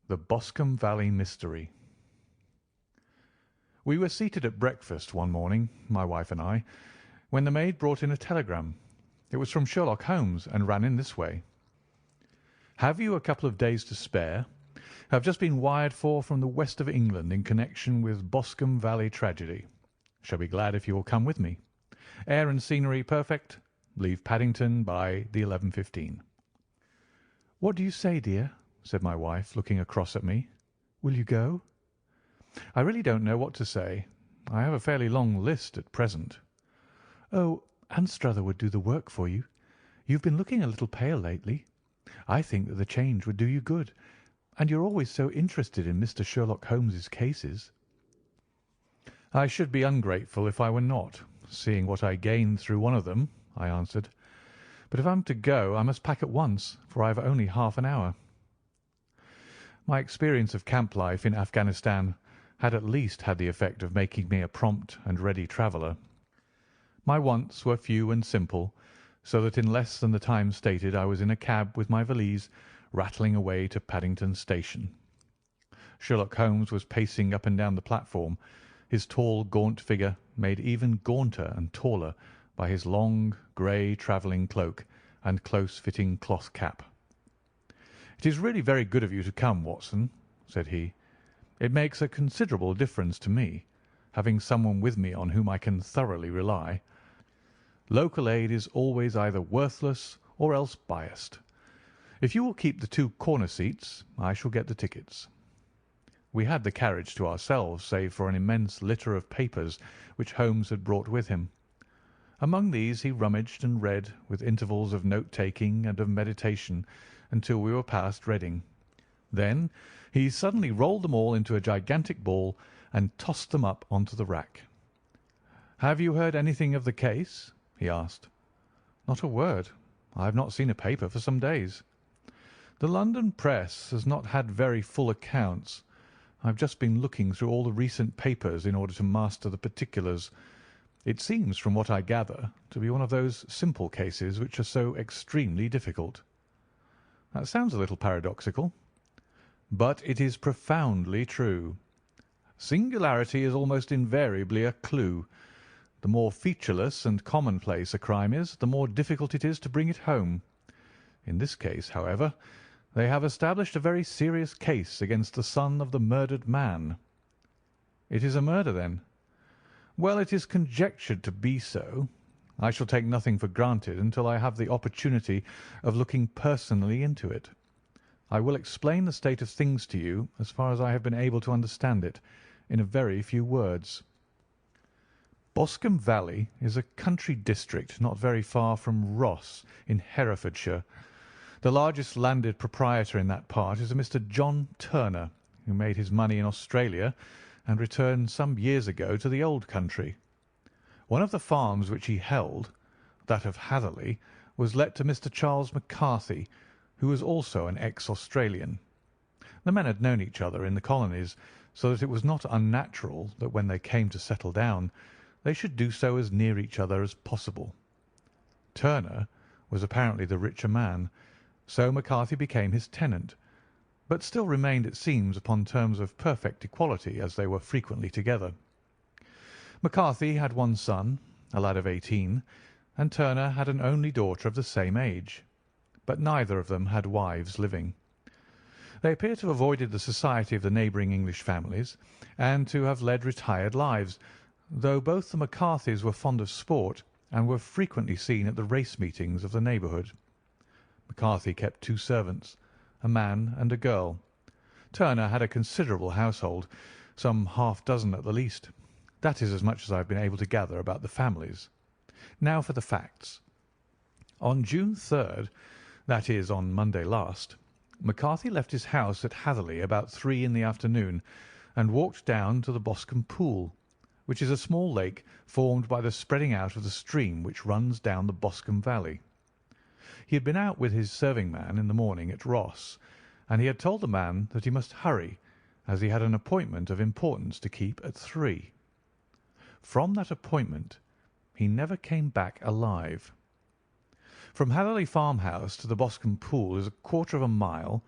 The Boscombe Valley Mystery. We were seated at breakfast one morning, my wife and I, when the maid brought in a telegram. It was from Sherlock Holmes and ran in this way: "Have you a couple of days to spare? Have just been wired for from the west of England in connection with Boscombe Valley tragedy. Shall be glad if you will come with me. Air and scenery perfect. Leave Paddington by the 11:15. "What do you say, dear?" said my wife, looking across at me. "Will you go?" "I really don't know what to say. I have a fairly long list at present." "Oh, Anstruther would do the work for you. You've been looking a little pale lately. I think that the change would do you good, and you're always so interested in Mr. Sherlock Holmes's cases." "I should be ungrateful if I were not, seeing what I gained through one of them," I answered. "But if I'm to go I must pack at once, for I have only half an hour." My experience of camp life in Afghanistan had at least had the effect of making me a prompt and ready traveller. My wants were few and simple, so that in less than the time stated I was in a cab with my valise, rattling away to Paddington Station. Sherlock Holmes was pacing up and down the platform, his tall, gaunt figure made even gaunter and taller by his long, grey travelling cloak and close-fitting cloth cap. "It is really very good of you to come, Watson," said he. "It makes a considerable difference to me, having someone with me on whom I can thoroughly rely. Local aid is always either worthless or else biased. If you will keep the two corner seats, I shall get the tickets." We had the carriage to ourselves, save for an immense litter of papers which Holmes had brought with him. Among these he rummaged and read, with intervals of note-taking and of meditation, until we were past Reading. Then he suddenly rolled them all into a gigantic ball and tossed them up onto the rack. "Have you heard anything of the case?" he asked. "Not a word. I have not seen a paper for some days." "The London press has not had very full accounts. I have just been looking through all the recent papers in order to master the particulars. It seems, from what I gather, to be one of those simple cases which are so extremely difficult." "That sounds a little paradoxical." "But it is profoundly true. Singularity is almost invariably a clue. The more featureless and commonplace a crime is, the more difficult it is to bring it home. In this case, however, they have established a very serious case against the son of the murdered man." "It is a murder, then?" "Well, it is conjectured to be so. I shall take nothing for granted until I have the opportunity of looking personally into it. I will explain the state of things to you, as far as I have been able to understand it, in a very few words. Boscombe Valley is a country district not very far from Ross, in Herefordshire. The largest landed proprietor in that part is a Mr. John Turner, who made his money in Australia and returned some years ago to the old country. One of the farms which he held, that of Hatherley, was let to Mr. Charles McCarthy, who was also an ex-Australian. The men had known each other in the colonies, so that it was not unnatural that when they came to settle down they should do so as near each other as possible. Turner was apparently the richer man, so McCarthy became his tenant, but still remained, it seems, upon terms of perfect equality, as they were frequently together. McCarthy had one son, a lad of 18, and Turner had an only daughter of the same age, but neither of them had wives living. They appear to have avoided the society of the neighbouring English families, and to have led retired lives, though both the McCarthys were fond of sport and were frequently seen at the race meetings of the neighbourhood. McCarthy kept two servants, a man and a girl. Turner had a considerable household, some half-dozen at the least. That is as much as I have been able to gather about the families. Now for the facts. On June 3rd, that is, on Monday last, McCarthy left his house at Hatherley about 3 in the afternoon and walked down to the Boscombe Pool, which is a small lake formed by the spreading out of the stream which runs down the Boscombe Valley. He had been out with his serving man in the morning at Ross, and he had told the man that he must hurry, as he had an appointment of importance to keep at 3. From that appointment he never came back alive. From Hatherley farmhouse to the Boscombe Pool is a quarter of a mile,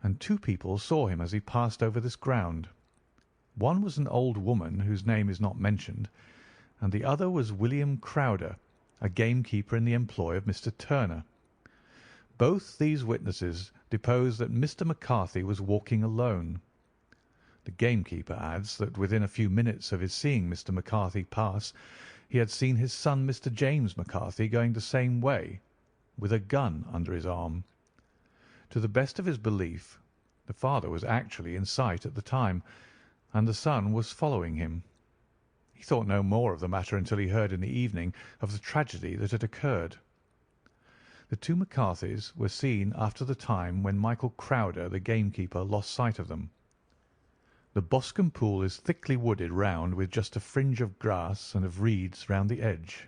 and 2 people saw him as he passed over this ground. One was an old woman whose name is not mentioned, and the other was William Crowder, a gamekeeper in the employ of Mr. Turner. Both these witnesses depose that Mr. McCarthy was walking alone. The gamekeeper adds that within a few minutes of his seeing Mr. McCarthy pass, he had seen his son, Mr. James McCarthy, going the same way, with a gun under his arm. To the best of his belief, the father was actually in sight at the time, and the son was following him. He thought no more of the matter until he heard in the evening of the tragedy that had occurred. The 2 McCarthys were seen after the time when Michael Crowder, the gamekeeper, lost sight of them. The Boscombe Pool is thickly wooded round with just a fringe of grass and of reeds round the edge.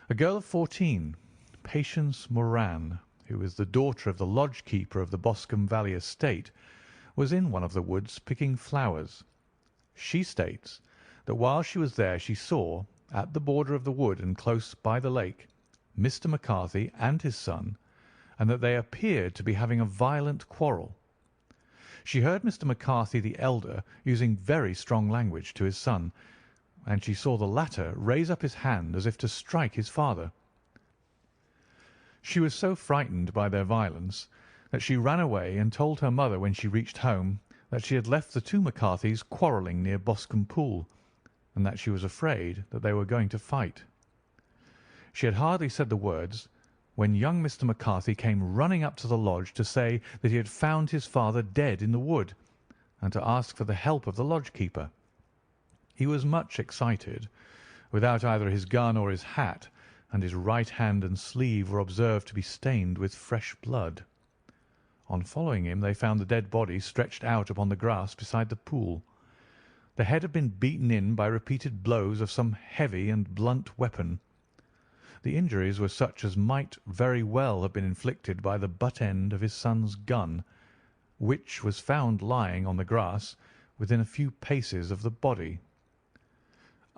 A girl of 14, Patience Moran, who is the daughter of the lodge-keeper of the Boscombe Valley estate, was in one of the woods picking flowers. She states that while she was there she saw, at the border of the wood and close by the lake, Mr. McCarthy and his son, and that they appeared to be having a violent quarrel. She heard Mr. McCarthy the elder using very strong language to his son, and she saw the latter raise up his hand as if to strike his father. She was so frightened by their violence that she ran away and told her mother when she reached home that she had left the 2 McCarthys quarrelling near Boscombe Pool, and that she was afraid that they were going to fight. She had hardly said the words when young Mr. McCarthy came running up to the lodge to say that he had found his father dead in the wood, and to ask for the help of the lodge-keeper. He was much excited, without either his gun or his hat, and his right hand and sleeve were observed to be stained with fresh blood. On following him, they found the dead body stretched out upon the grass beside the pool. The head had been beaten in by repeated blows of some heavy and blunt weapon. The injuries were such as might very well have been inflicted by the butt end of his son's gun, which was found lying on the grass within a few paces of the body.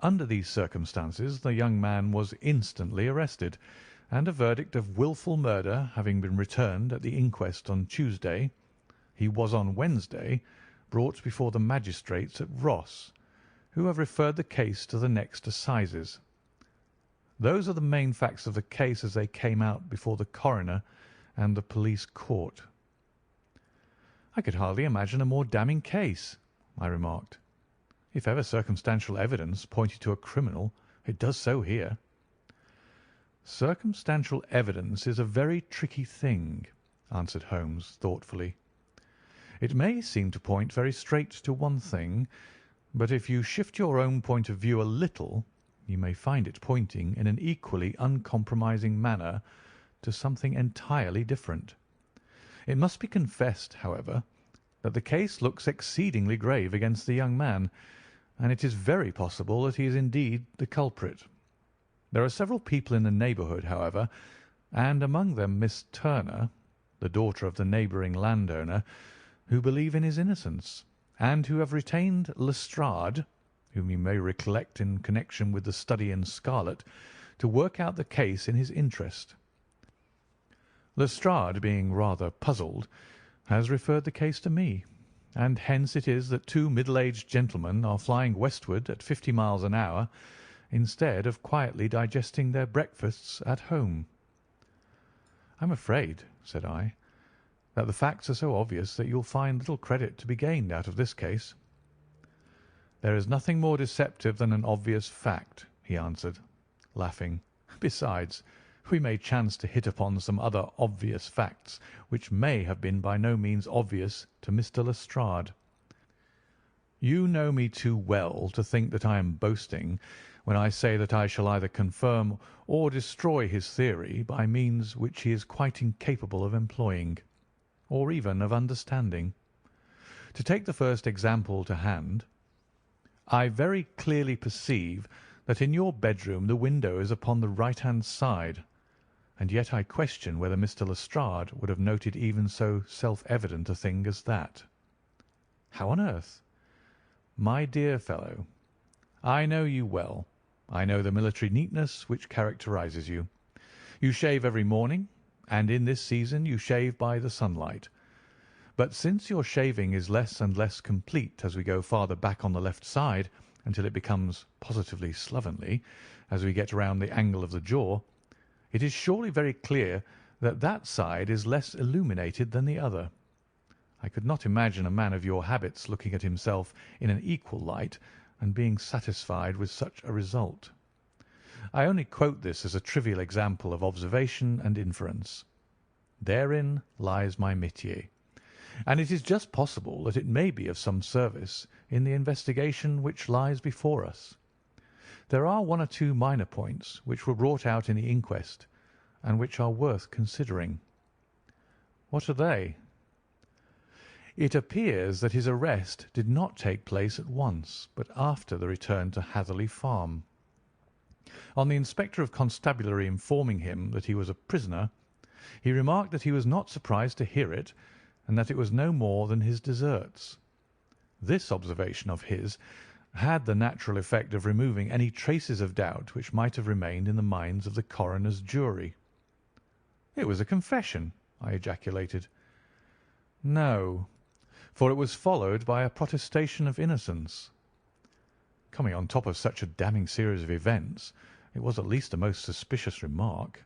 Under these circumstances the young man was instantly arrested, and a verdict of wilful murder having been returned at the inquest on Tuesday, he was on Wednesday brought before the magistrates at Ross, who have referred the case to the next assizes. Those are the main facts of the case as they came out before the coroner and the police court. "I could hardly imagine a more damning case," I remarked. "If ever circumstantial evidence pointed to a criminal, it does so here." "Circumstantial evidence is a very tricky thing," answered Holmes thoughtfully. "It may seem to point very straight to one thing, but if you shift your own point of view a little, you may find it pointing in an equally uncompromising manner to something entirely different. It must be confessed, however, that the case looks exceedingly grave against the young man, and it is very possible that he is indeed the culprit. There are several people in the neighbourhood, however, and among them Miss Turner, the daughter of the neighbouring landowner, who believe in his innocence, and who have retained Lestrade, whom you may recollect in connection with the study in scarlet, to work out the case in his interest. Lestrade, being rather puzzled, has referred the case to me, and hence it is that 2 middle-aged gentlemen are flying westward at 50 miles an hour instead of quietly digesting their breakfasts at home. "I'm afraid," said I, "that the facts are so obvious that you'll find little credit to be gained out of this case." "There is nothing more deceptive than an obvious fact," he answered, laughing. "Besides, we may chance to hit upon some other obvious facts which may have been by no means obvious to Mr. Lestrade. You know me too well to think that I am boasting when I say that I shall either confirm or destroy his theory by means which he is quite incapable of employing, or even of understanding. To take the first example to hand, I very clearly perceive that in your bedroom the window is upon the right-hand side, and yet I question whether Mr. Lestrade would have noted even so self-evident a thing as that. How on earth? My dear fellow, I know you well. I know the military neatness which characterises you. You shave every morning, and in this season you shave by the sunlight. But since your shaving is less and less complete as we go farther back on the left side, until it becomes positively slovenly as we get round the angle of the jaw, it is surely very clear that that side is less illuminated than the other. I could not imagine a man of your habits looking at himself in an equal light and being satisfied with such a result. I only quote this as a trivial example of observation and inference. Therein lies my métier, and it is just possible that it may be of some service in the investigation which lies before us. There are one or two minor points which were brought out in the inquest, and which are worth considering. What are they? It appears that his arrest did not take place at once, but after the return to Hatherley Farm. On the Inspector of Constabulary informing him that he was a prisoner, he remarked that he was not surprised to hear it, and that it was no more than his deserts. This observation of his had the natural effect of removing any traces of doubt which might have remained in the minds of the coroner's jury. "It was a confession," I ejaculated. "No, for it was followed by a protestation of innocence." Coming on top of such a damning series of events, it was at least a most suspicious remark.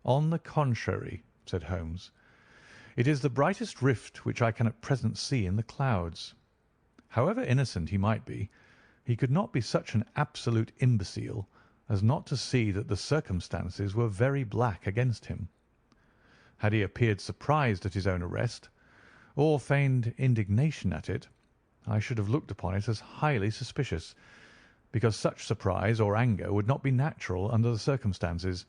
"On the contrary," said Holmes, "it is the brightest rift which I can at present see in the clouds. However innocent he might be, he could not be such an absolute imbecile as not to see that the circumstances were very black against him. Had he appeared surprised at his own arrest, or feigned indignation at it, I should have looked upon it as highly suspicious, because such surprise or anger would not be natural under the circumstances,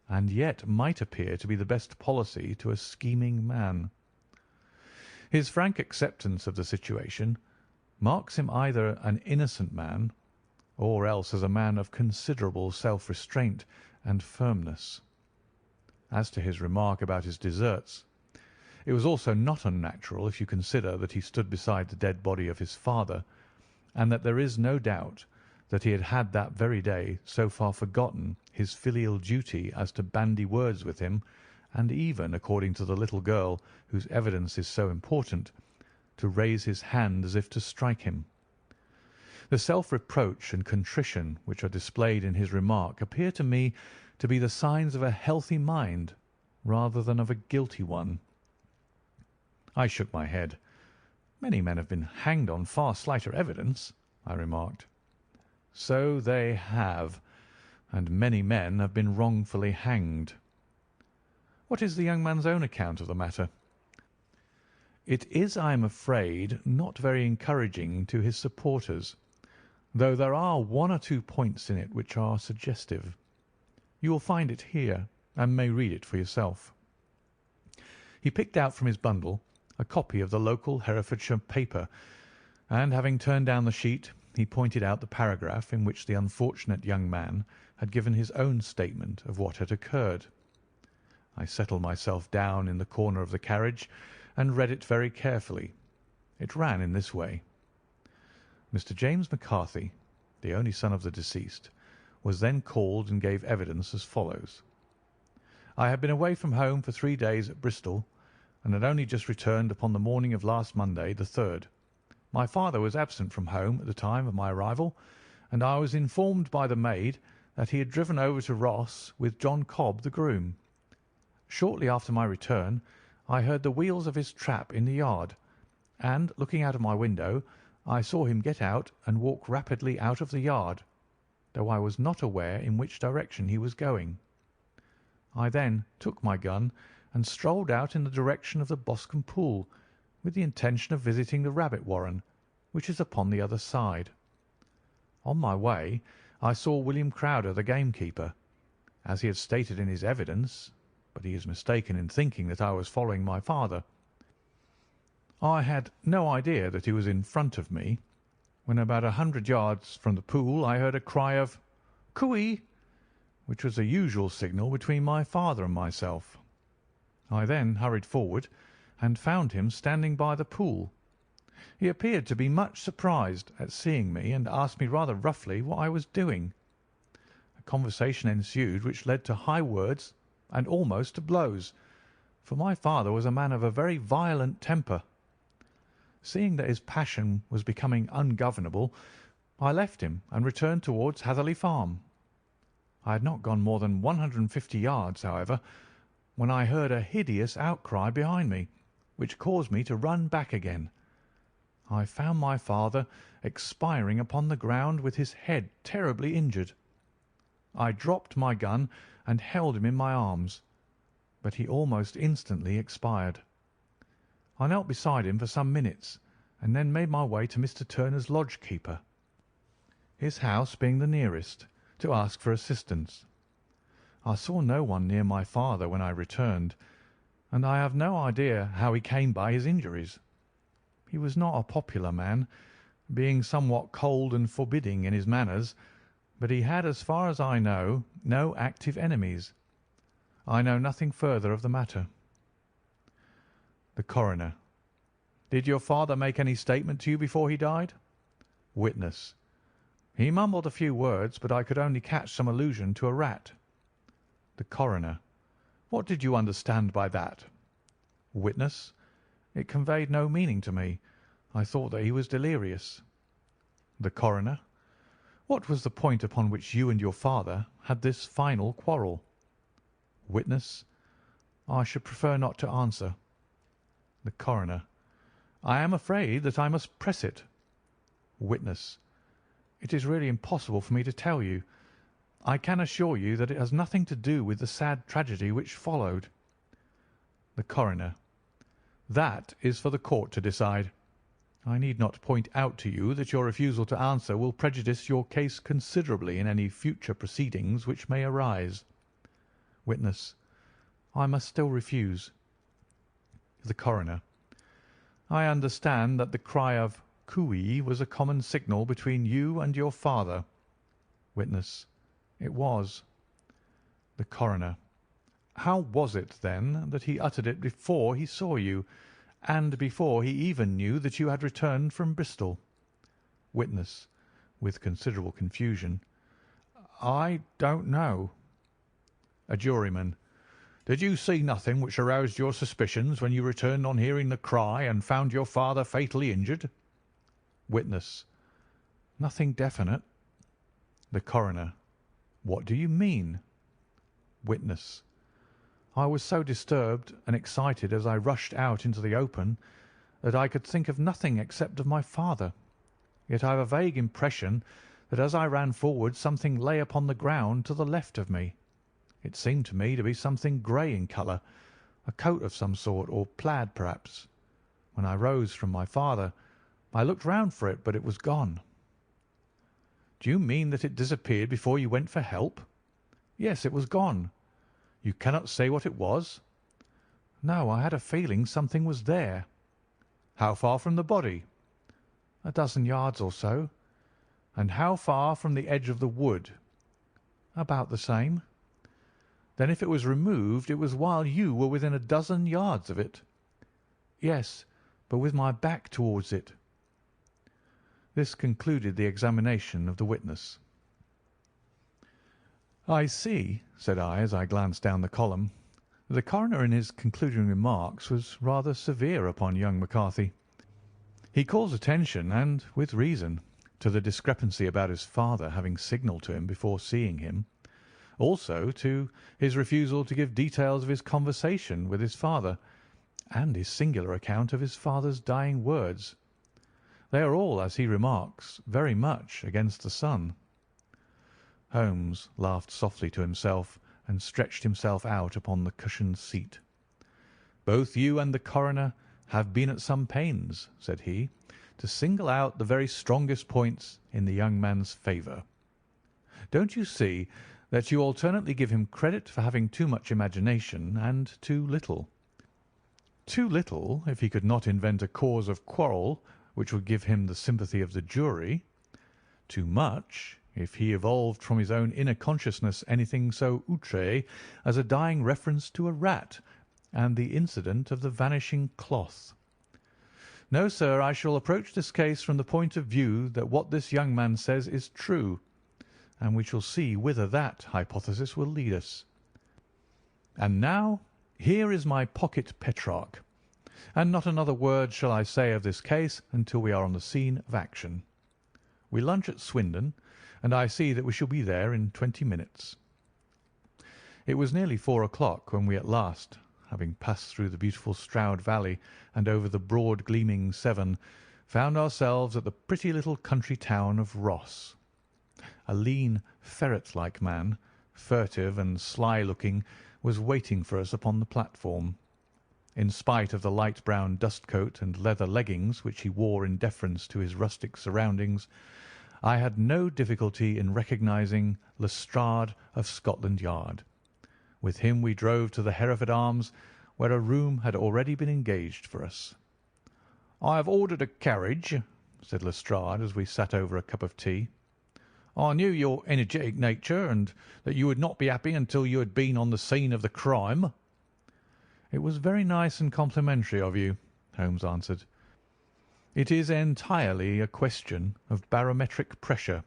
and yet might appear to be the best policy to a scheming man. His frank acceptance of the situation marks him either an innocent man, or else as a man of considerable self-restraint and firmness. As to his remark about his deserts, it was also not unnatural if you consider that he stood beside the dead body of his father, and that there is no doubt that he had that very day so far forgotten his filial duty as to bandy words with him, and even, according to the little girl whose evidence is so important, to raise his hand as if to strike him. The self-reproach and contrition which are displayed in his remark appear to me to be the signs of a healthy mind rather than of a guilty one. I shook my head. "Many men have been hanged on far slighter evidence," I remarked. "So they have, and many men have been wrongfully hanged." "What is the young man's own account of the matter?" "It is, I am afraid, not very encouraging to his supporters, though there are one or two points in it which are suggestive. You will find it here, and may read it for yourself." He picked out from his bundle a copy of the local Herefordshire paper, and having turned down the sheet, he pointed out the paragraph in which the unfortunate young man had given his own statement of what had occurred. I settled myself down in the corner of the carriage and read it very carefully. It ran in this way: Mr. James McCarthy, the only son of the deceased, was then called and gave evidence as follows: "I had been away from home for 3 days at Bristol, and had only just returned upon the morning of last Monday, the 3rd. My father was absent from home at the time of my arrival, and I was informed by the maid that he had driven over to Ross with John Cobb, the groom. Shortly after my return, I heard the wheels of his trap in the yard, and, looking out of my window, I saw him get out and walk rapidly out of the yard, though I was not aware in which direction he was going. I then took my gun and strolled out in the direction of the Boscombe Pool, with the intention of visiting the rabbit warren, which is upon the other side. On my way I saw William Crowder, the gamekeeper, as he had stated in his evidence, but he is mistaken in thinking that I was following my father. I had no idea that he was in front of me. When about 100 yards from the pool I heard a cry of 'Cooey,' which was the usual signal between my father and myself. I then hurried forward and found him standing by the pool. He appeared to be much surprised at seeing me, and asked me rather roughly what I was doing. A conversation ensued which led to high words and almost to blows, for my father was a man of a very violent temper. Seeing that his passion was becoming ungovernable, I left him and returned towards Hatherley Farm. I had not gone more than 150 yards, however, when I heard a hideous outcry behind me, which caused me to run back again. I found my father expiring upon the ground with his head terribly injured. I dropped my gun and held him in my arms, but he almost instantly expired. I knelt beside him for some minutes, and then made my way to Mr. Turner's lodge-keeper, his house being the nearest, to ask for assistance. I saw no one near my father when I returned, and I have no idea how he came by his injuries. He was not a popular man, being somewhat cold and forbidding in his manners, but he had, as far as I know, no active enemies. I know nothing further of the matter. The Coroner: Did your father make any statement to you before he died? Witness: He mumbled a few words, but I could only catch some allusion to a rat. The Coroner: What did you understand by that? Witness: It conveyed no meaning to me. I thought that he was delirious. The Coroner: What was the point upon which you and your father had this final quarrel? Witness: I should prefer not to answer. The Coroner: I am afraid that I must press it. Witness: It is really impossible for me to tell you. I can assure you that it has nothing to do with the sad tragedy which followed. The Coroner: That is for the court to decide. I need not point out to you that your refusal to answer will prejudice your case considerably in any future proceedings which may arise. Witness: I must still refuse. The Coroner: I understand that the cry of "Cooee" was a common signal between you and your father. Witness: It was. The Coroner: How was it, then, that he uttered it before he saw you, and before he even knew that you had returned from Bristol? Witness, with considerable confusion: I don't know. A Juryman: Did you see nothing which aroused your suspicions when you returned on hearing the cry and found your father fatally injured? Witness: Nothing definite. The Coroner: What do you mean? Witness: I was so disturbed and excited as I rushed out into the open that I could think of nothing except of my father. Yet I have a vague impression that as I ran forward something lay upon the ground to the left of me. It seemed to me to be something grey in colour, a coat of some sort, or plaid perhaps. When I rose from my father, I looked round for it, but it was gone. Do you mean that it disappeared before you went for help? Yes, it was gone. You cannot say what it was? No, I had a feeling something was there. How far from the body? A dozen yards or so. And how far from the edge of the wood? About the same. Then if it was removed, it was while you were within a dozen yards of it? Yes, but with my back towards it. This concluded the examination of the witness. I see, said I, as I glanced down the column, that the coroner in his concluding remarks was rather severe upon young McCarthy. He calls attention, and with reason, to the discrepancy about his father having signalled to him before seeing him, also to his refusal to give details of his conversation with his father, and his singular account of his father's dying words. They are all, as he remarks, very much against the son. Holmes laughed softly to himself and stretched himself out upon the cushioned seat. "Both you and the coroner have been at some pains," said he, "to single out the very strongest points in the young man's favour. Don't you see that you alternately give him credit for having too much imagination and too little? Too little if he could not invent a cause of quarrel which would give him the sympathy of the jury. Too much if he evolved from his own inner consciousness anything so outré as a dying reference to a rat and the incident of the vanishing cloth. No, sir, I shall approach this case from the point of view that what this young man says is true, and we shall see whither that hypothesis will lead us. And now Here is my pocket Petrarch, and not another word shall I say of this case until we are on the scene of action. We lunch at Swindon, and I see that we shall be there in 20 minutes. It was nearly 4 o'clock when we at last, having passed through the beautiful Stroud Valley and over the broad gleaming Severn, found ourselves at the pretty little country town of Ross. A lean, ferret-like man, furtive and sly-looking, was waiting for us upon the platform. In spite of the light brown dust-coat and leather leggings which he wore in deference to his rustic surroundings, I had no difficulty in recognising Lestrade of Scotland Yard. With him we drove to the Hereford Arms, where a room had already been engaged for us. "I have ordered a carriage," said Lestrade as we sat over a cup of tea. "I knew your energetic nature, and that you would not be happy until you had been on the scene of the crime." "It was very nice and complimentary of you," Holmes answered. "It is entirely a question of barometric pressure."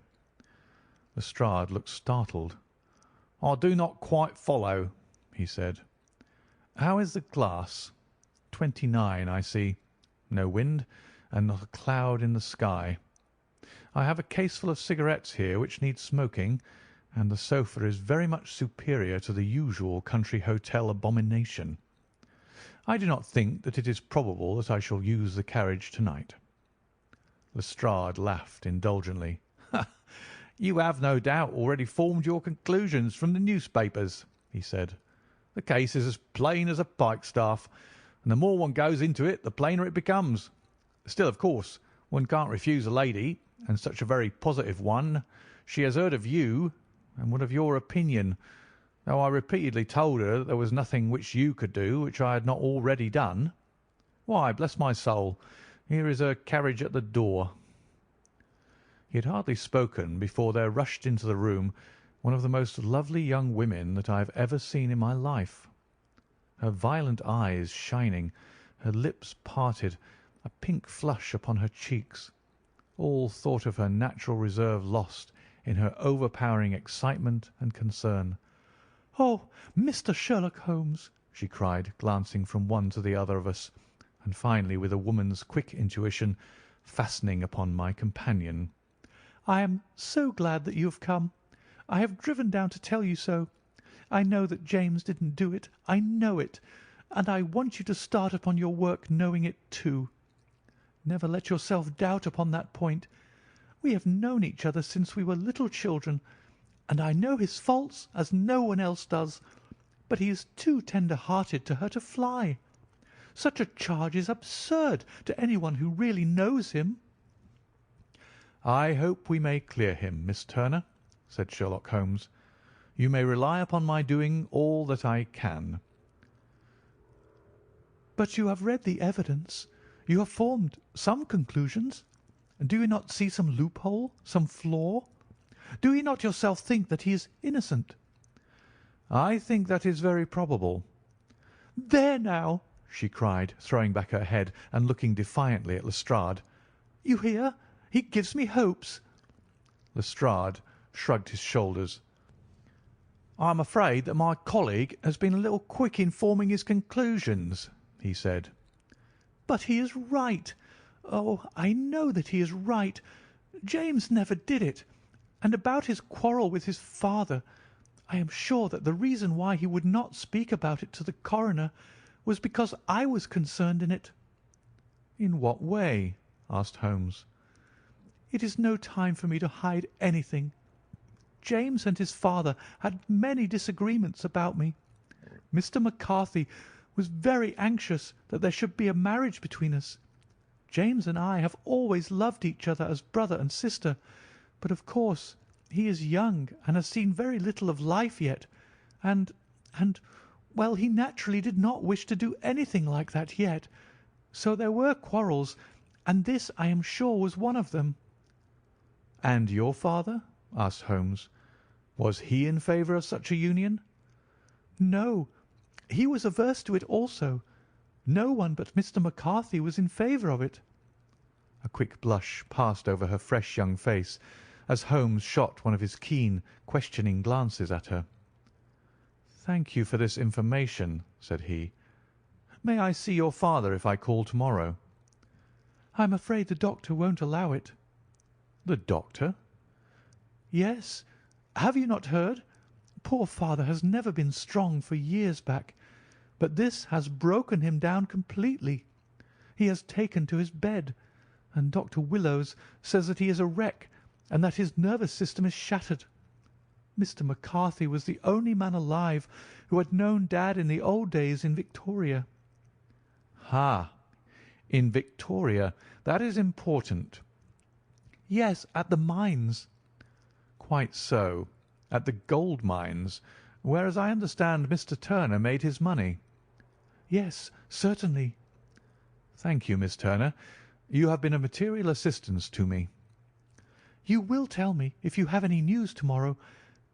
Lestrade looked startled. "I do not quite follow," he said. "How is the glass?" 29, I see. No wind, and not a cloud in the sky. I have a caseful of cigarettes here which need smoking, and the sofa is very much superior to the usual country hotel abomination. I do not think that it is probable that I shall use the carriage to-night." Lestrade laughed indulgently. "You have no doubt already formed your conclusions from the newspapers," he said. "The case is as plain as a pikestaff, and the more one goes into it the plainer it becomes. Still, of course, one can't refuse a lady, and such a very positive one. She has heard of you, and would have your opinion, though I repeatedly told her that there was nothing which you could do which I had not already done. Why, bless my soul, here is her carriage at the door." He had hardly spoken before there rushed into the room one of the most lovely young women that I have ever seen in my life. Her violet eyes shining, her lips parted, a pink flush upon her cheeks, all thought of her natural reserve lost in her overpowering excitement and concern. "Oh, Mr. Sherlock Holmes!" she cried, glancing from one to the other of us, and finally, with a woman's quick intuition, fastening upon my companion. "I am so glad that you have come. I have driven down to tell you so. I know that James didn't do it. I know it. And I want you to start upon your work knowing it too. Never let yourself doubt upon that point. We have known each other since we were little children, and I know his faults as no one else does, but he is too tender-hearted to hurt a fly. Such a charge is absurd to anyone who really knows him." "I hope we may clear him, Miss Turner," said Sherlock Holmes. "You may rely upon my doing all that I can." "But you have read the evidence. You have formed some conclusions. Do you not see some loophole, some flaw? Do you not yourself think that he is innocent?" "I think that is very probable." "There now!" she cried, throwing back her head and looking defiantly at Lestrade. "You hear? He gives me hopes." Lestrade shrugged his shoulders. "I am afraid that my colleague has been a little quick in forming his conclusions," he said. "But he is right. Oh, I know that he is right. James never did it. And about his quarrel with his father, I am sure that the reason why he would not speak about it to the coroner was because I was concerned in it." "In what way?" asked Holmes. "It is no time for me to hide anything. James and his father had many disagreements about me. Mr. McCarthy was very anxious that there should be a marriage between us. James and I have always loved each other as brother and sister, but of course he is young and has seen very little of life yet, and, well, he naturally did not wish to do anything like that yet. So there were quarrels, and this I am sure was one of them." "And your father?" asked Holmes. "Was he in favour of such a union?" "No, he was averse to it also. No one but Mr. McCarthy was in favour of it." A quick blush passed over her fresh young face as Holmes shot one of his keen, questioning glances at her. "Thank you for this information," said he. "May I see your father if I call to-morrow?" "I'm afraid the doctor won't allow it." "The doctor?" "Yes. Have you not heard? Poor father has never been strong for years back, but this has broken him down completely. He has taken to his bed, and Dr. Willows says that he is a wreck and that his nervous system is shattered. Mr. McCarthy was the only man alive who had known Dad in the old days in Victoria." "Ha! In Victoria. That is important." "Yes, at the mines." "Quite so. At the gold mines, where, as I understand, Mr. Turner made his money." "Yes, certainly." "Thank you, Miss Turner. You have been of material assistance to me." "You will tell me if you have any news to-morrow.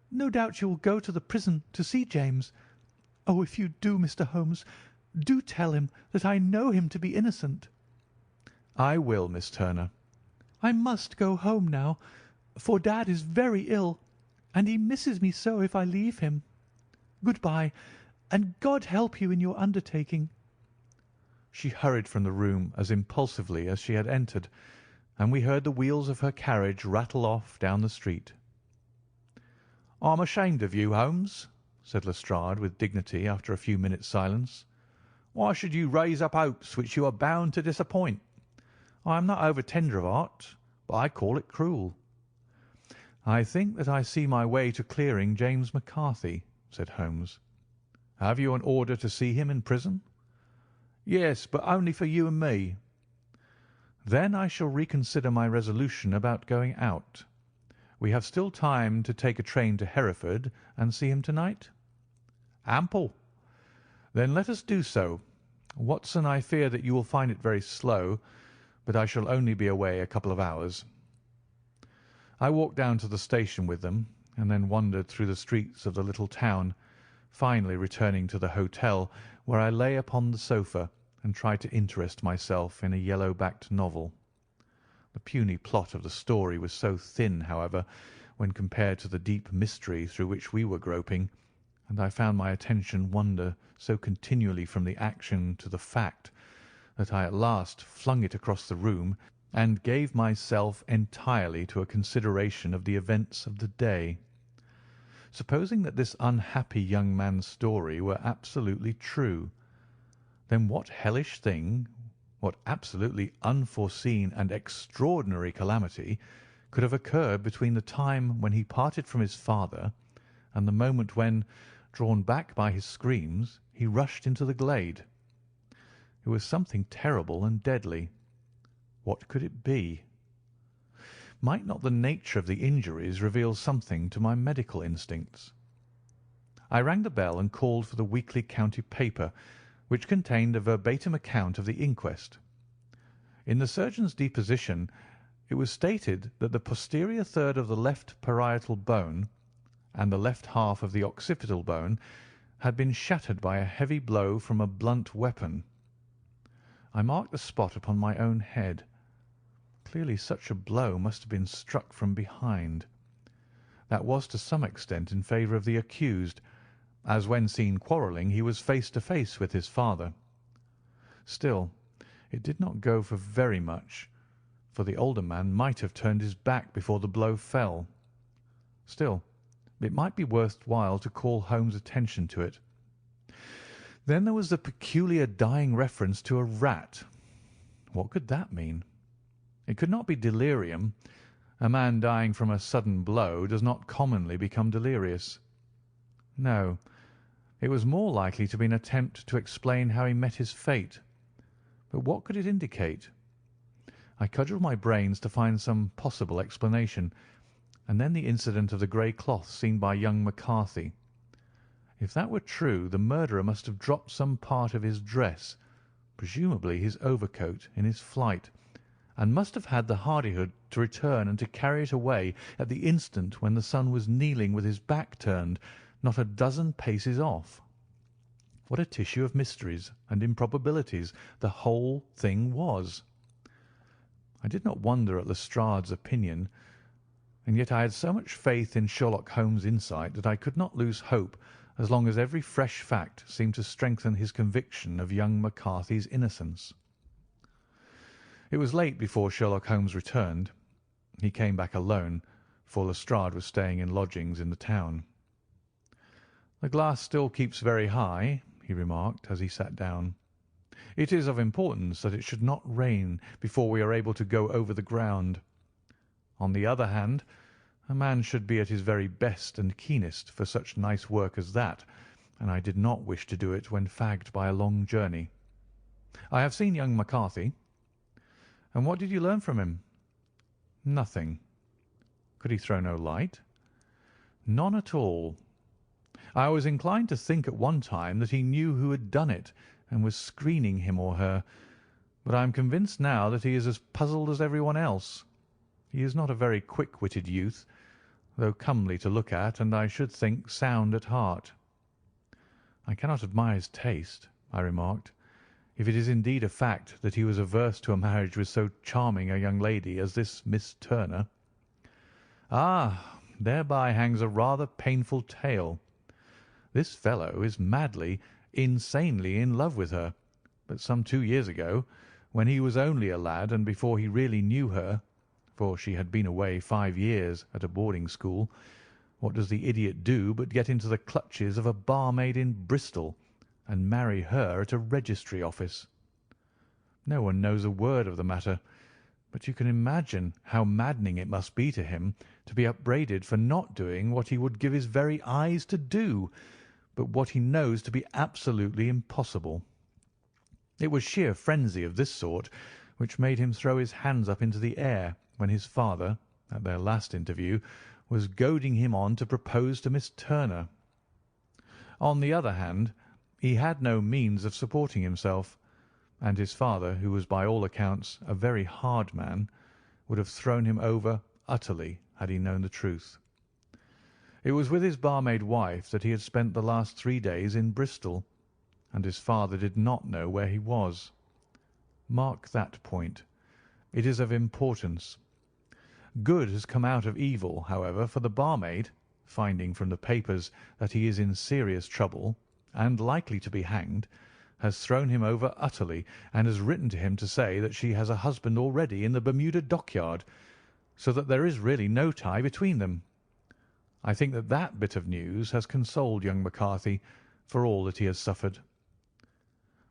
No doubt you will go to the prison to see James. Oh, if you do, Mr. Holmes, do tell him that I know him to be innocent." "I will, Miss Turner." "I must go home now, for Dad is very ill, and he misses me so if I leave him. Good-bye, and God help you in your undertaking." She hurried from the room as impulsively as she had entered, and we heard the wheels of her carriage rattle off down the street. "I'm ashamed of you, Holmes," said Lestrade with dignity after a few minutes' silence. "Why should you raise up hopes which you are bound to disappoint? I am not over tender of heart, but I call it cruel." "I think that I see my way to clearing James McCarthy," said Holmes. "Have you an order to see him in prison?" "Yes, but only for you and me." "Then I shall reconsider my resolution about going out. We have still time to take a train to Hereford and see him to-night?" "Ample." "Then let us do so. Watson, I fear that you will find it very slow, but I shall only be away a couple of hours." I walked down to the station with them, and then wandered through the streets of the little town, finally returning to the hotel, where I lay upon the sofa and tried to interest myself in a yellow-backed novel. The puny plot of the story was so thin, however, when compared to the deep mystery through which we were groping, and I found my attention wander so continually from the action to the fact, that I at last flung it across the room and gave myself entirely to a consideration of the events of the day. Supposing that this unhappy young man's story were absolutely true, then what hellish thing, what absolutely unforeseen and extraordinary calamity could have occurred between the time when he parted from his father and the moment when, drawn back by his screams, he rushed into the glade? It was something terrible and deadly. What could it be? Might not the nature of the injuries reveal something to my medical instincts? I rang the bell and called for the weekly county paper, which contained a verbatim account of the inquest. In the surgeon's deposition it was stated that the posterior third of the left parietal bone and the left half of the occipital bone had been shattered by a heavy blow from a blunt weapon. I marked the spot upon my own head. Clearly such a blow must have been struck from behind. That was to some extent in favour of the accused, as when seen quarrelling he was face to face with his father. Still, it did not go for very much, for the older man might have turned his back before the blow fell. Still, it might be worth while to call Holmes' attention to it. Then there was the peculiar dying reference to a rat. What could that mean? It could not be delirium. A man dying from a sudden blow does not commonly become delirious. No, it was more likely to be an attempt to explain how he met his fate. But what could it indicate? I cudgelled my brains to find some possible explanation, and then the incident of the grey cloth seen by young McCarthy. If that were true, the murderer must have dropped some part of his dress, presumably his overcoat, in his flight, and must have had the hardihood to return and to carry it away at the instant when the son was kneeling with his back turned, not a dozen paces off. What a tissue of mysteries and improbabilities the whole thing was! I did not wonder at Lestrade's opinion, and yet I had so much faith in Sherlock Holmes' insight that I could not lose hope as long as every fresh fact seemed to strengthen his conviction of young McCarthy's innocence. It was late before Sherlock Holmes returned. He came back alone, for Lestrade was staying in lodgings in the town. "The glass still keeps very high," he remarked as he sat down. "It is of importance that it should not rain before we are able to go over the ground. On the other hand, a man should be at his very best and keenest for such nice work as that, and I did not wish to do it when fagged by a long journey. I have seen young McCarthy." "And what did you learn from him?" "Nothing." "Could he throw no light?" "None at all. I was inclined to think at one time that he knew who had done it and was screening him or her, but I am convinced now that he is as puzzled as everyone else. He is not a very quick-witted youth, though comely to look at, and I should think sound at heart." "I cannot admire his taste," I remarked, "if it is indeed a fact that he was averse to a marriage with so charming a young lady as this Miss Turner." "Ah, thereby hangs a rather painful tale. This fellow is madly, insanely in love with her, but some 2 years ago, when he was only a lad and before he really knew her, for she had been away 5 years at a boarding school, what does the idiot do but get into the clutches of a barmaid in Bristol and marry her at a registry office? No one knows a word of the matter, but you can imagine how maddening it must be to him to be upbraided for not doing what he would give his very eyes to do, but what he knows to be absolutely impossible. It was sheer frenzy of this sort which made him throw his hands up into the air when his father, at their last interview, was goading him on to propose to Miss Turner. On the other hand, he had no means of supporting himself, and his father, who was by all accounts a very hard man, would have thrown him over utterly had he known the truth. It was with his barmaid wife that he had spent the last 3 days in Bristol, and his father did not know where he was. Mark that point. It is of importance. Good has come out of evil, however, for the barmaid, finding from the papers that he is in serious trouble and likely to be hanged, has thrown him over utterly, and has written to him to say that she has a husband already in the Bermuda dockyard, so that there is really no tie between them. I think that that bit of news has consoled young McCarthy for all that he has suffered.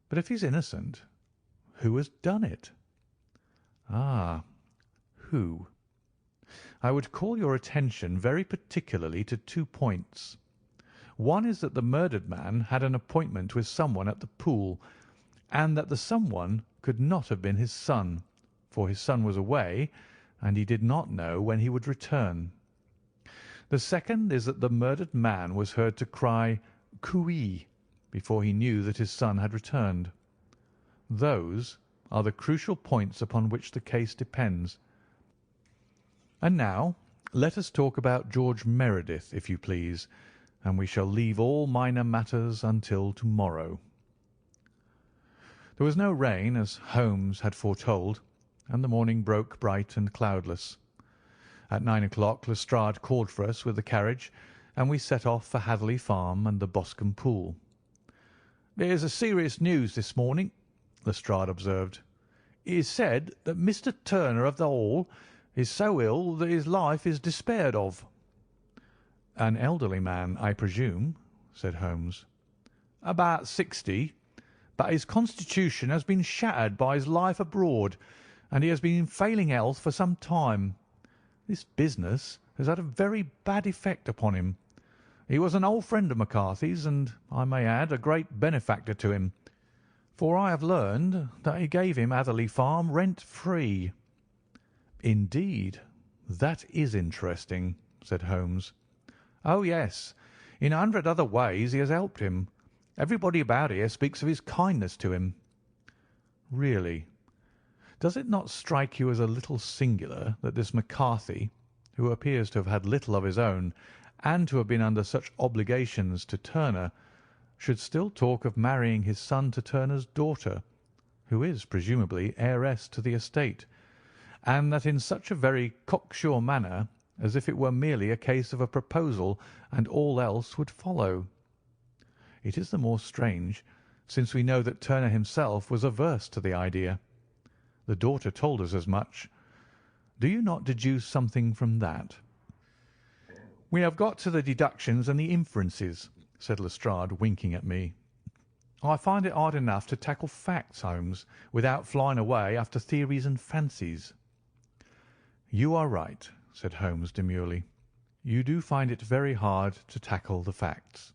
But if he's innocent, who has done it? Ah, who? I would call your attention very particularly to 2 points. One is that the murdered man had an appointment with someone at the pool, and that the someone could not have been his son, for his son was away, and he did not know when he would return. The second is that the murdered man was heard to cry "Cooee" before he knew that his son had returned. Those are the crucial points upon which the case depends. And now let us talk about George Meredith, if you please, and we shall leave all minor matters until to-morrow. There was no rain, as Holmes had foretold, and the morning broke bright and cloudless. At 9 o'clock Lestrade called for us with the carriage, and we set off for Hatherley Farm and the Boscombe Pool. "There's a serious news this morning," Lestrade observed. "It is said that Mr. Turner of the Hall is so ill that his life is despaired of." "An elderly man, I presume," said Holmes. "About 60, but his constitution has been shattered by his life abroad, and he has been in failing health for some time. This business has had a very bad effect upon him. He was an old friend of McCarthy's, and, I may add, a great benefactor to him, for I have learned that he gave him Hatherley Farm rent-free." "Indeed, that is interesting," said Holmes. "Oh, yes. In 100 other ways he has helped him. Everybody about here speaks of his kindness to him." "Really? Does it not strike you as a little singular that this McCarthy, who appears to have had little of his own, and to have been under such obligations to Turner, should still talk of marrying his son to Turner's daughter, who is presumably heiress to the estate, and that in such a very cocksure manner, as if it were merely a case of a proposal and all else would follow?" It is the more strange, since we know that Turner himself was averse to the idea. The daughter told us as much. Do you not deduce something from that?" "We have got to the deductions and the inferences," said Lestrade, winking at me. "I find it hard enough to tackle facts, Holmes, without flying away after theories and fancies." "You are right," said Holmes demurely. "You do find it very hard to tackle the facts."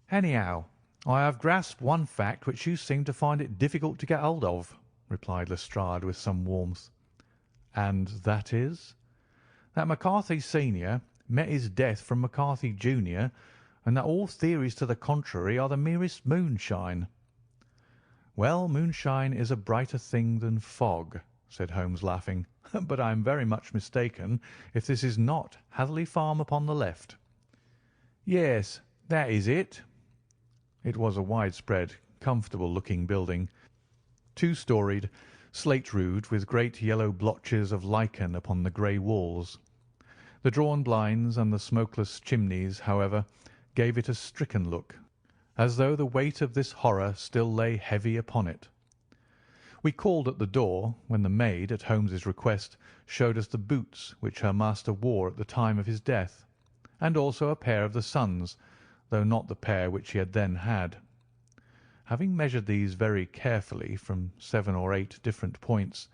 "Anyhow, I have grasped one fact which you seem to find it difficult to get hold of," replied Lestrade with some warmth. "And that is?" "That McCarthy senior met his death from McCarthy junior, and that all theories to the contrary are the merest moonshine." "Well, moonshine is a brighter thing than fog," said Holmes, laughing. "But I am very much mistaken if this is not Hatherley Farm upon the left." "Yes, that is it." It was a widespread, comfortable-looking building, two-storied, slate-roofed, with great yellow blotches of lichen upon the grey walls. The drawn blinds and the smokeless chimneys, however, gave it a stricken look, as though the weight of this horror still lay heavy upon it. We called at the door, when the maid, at Holmes's request, showed us the boots which her master wore at the time of his death, and also a pair of the son's, though not the pair which he had then had. Having measured these very carefully from 7 or 8 different points,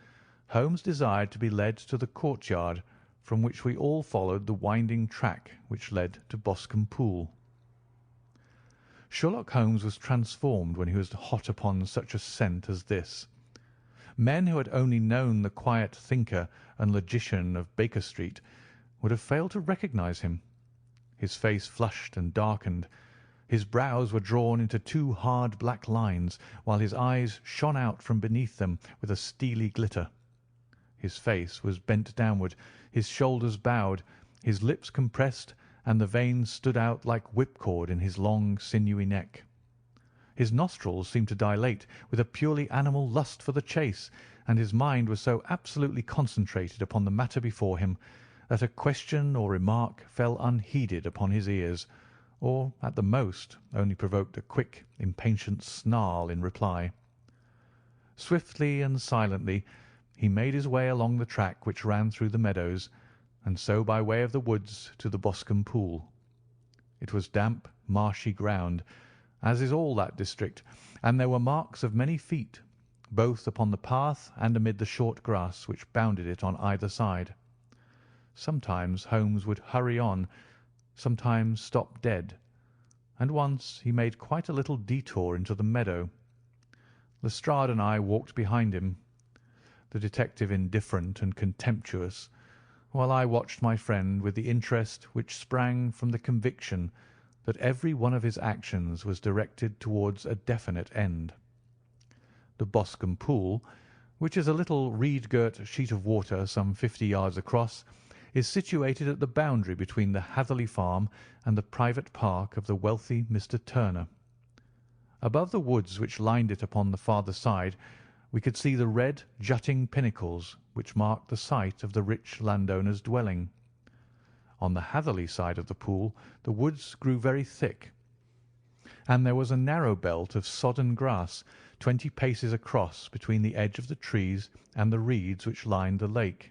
Holmes desired to be led to the courtyard, from which we all followed the winding track which led to Boscombe Pool. Sherlock Holmes was transformed when he was hot upon such a scent as this. Men who had only known the quiet thinker and logician of Baker Street would have failed to recognize him. His face flushed and darkened. His brows were drawn into 2 hard black lines, while his eyes shone out from beneath them with a steely glitter. His face was bent downward, his shoulders bowed, his lips compressed, and the veins stood out like whipcord in his long, sinewy neck. His nostrils seemed to dilate with a purely animal lust for the chase, and his mind was so absolutely concentrated upon the matter before him that a question or remark fell unheeded upon his ears, or, at the most, only provoked a quick, impatient snarl in reply. Swiftly and silently he made his way along the track which ran through the meadows, and so by way of the woods to the Boscombe Pool. It was damp, marshy ground, as is all that district, and there were marks of many feet, both upon the path and amid the short grass which bounded it on either side. Sometimes Holmes would hurry on, sometimes stop dead, and once he made quite a little detour into the meadow. Lestrade and I walked behind him, the detective indifferent and contemptuous, while I watched my friend with the interest which sprang from the conviction that every one of his actions was directed towards a definite end. The Boscombe Pool, which is a little reed-girt sheet of water some 50 yards across, is situated at the boundary between the Hatherley Farm and the private park of the wealthy Mr. Turner. Above the woods which lined it upon the farther side, we could see the red, jutting pinnacles which marked the site of the rich landowner's dwelling. On the Hatherley side of the pool the woods grew very thick, and there was a narrow belt of sodden grass 20 paces across between the edge of the trees and the reeds which lined the lake.